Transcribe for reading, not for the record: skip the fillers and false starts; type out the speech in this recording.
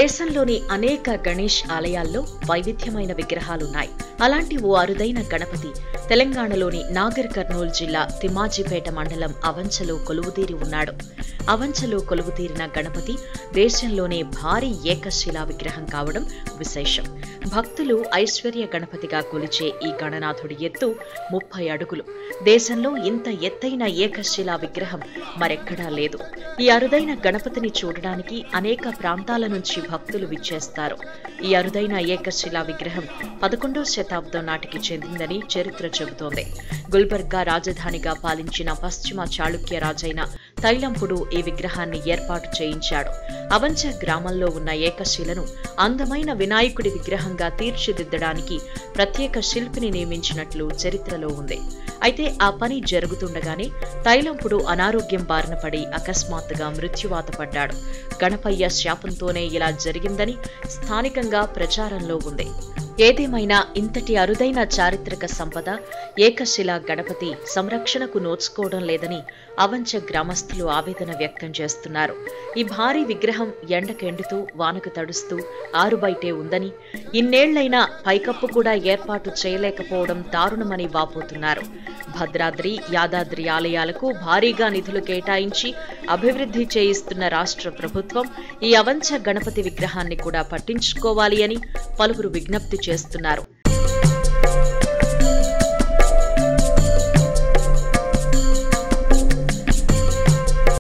దేశంలోని అనేక గణేష్ ఆలయాల్లో వైవిధ్యమైన విగ్రహాలున్నాయి. అలాంటి ఓ అరుదైన గణపతి తెలంగాణలోని నాగర్ కర్నూల్ జిల్లా తిమ్మాజిపేట మండలం అవంచలో కొలువుతీరి ఉన్నాడు. అవంచలో కొలువుతీరిన గణపతి దేశంలోనే భారీ ఏకశిలా విగ్రహం కావడం విశేషం. భక్తులు ఐశ్వర్య గణపతిగా కొలిచే ఈ గణనాథుడి ఎత్తు 30 అడుగులు. దేశంలో ఇంత ఎత్తైన ఏకశిలా విగ్రహం మరెక్కడా లేదు. ఈ అరుదైన గణపతిని చూడడానికి అనేక ప్రాంతాల నుంచి భక్తులు విచ్చేస్తారు. ఈ అరుదైన ఏకశిలా విగ్రహం 11వ శతాబ్దం నాటికి చెందిందని చరిత్ర చెబుతోంది. గుల్బర్గా రాజధానిగా పాలించిన పశ్చిమ చాళుక్య రాజైన తైలంపుడు ఈ విగ్రహాన్ని ఏర్పాటు చేయించాడు. అవంచ గ్రామంలో ఉన్న ఏకశిలను అందమైన వినాయకుడి విగ్రహంగా తీర్చిదిద్దడానికి ప్రత్యేక శిల్పిని నియమించినట్లు చరిత్రలో ఉంది. అయితే ఆ పని జరుగుతుండగానే తైలంపుడు అనారోగ్యం బారిన పడి అకస్మాత్తుగా మృత్యువాత పడ్డాడు. గణపయ్య శాపంతోనే ఇలా జరిగిందని స్థానికంగా ప్రచారంలో ఉంది. ఏదేమైనా ఇంతటి అరుదైన చారిత్రక సంపద ఏకశిలా గణపతి సంరక్షణకు నోచుకోవడం లేదని అవంచ గ్రామస్తులు ఆవేదన వ్యక్తం చేస్తున్నారు. ఈ భారీ విగ్రహం ఎండకెండుతూ వానకు తడుస్తూ ఆరుబయటే ఉందని, ఇన్నేళ్లైనా పైకప్పు కూడా ఏర్పాటు చేయలేకపోవడం దారుణమని వాపోతున్నారు. భద్రాద్రి, యాదాద్రి ఆలయాలకు భారీగా నిధులు కేటాయించి అభివృద్ధి చేయిస్తున్న రాష్ట్ర ప్రభుత్వం ఈ అవంచ గణపతి విగ్రహాన్ని కూడా పట్టించుకోవాలి అని పలువురు విజ్ఞప్తి చేస్తున్నారు.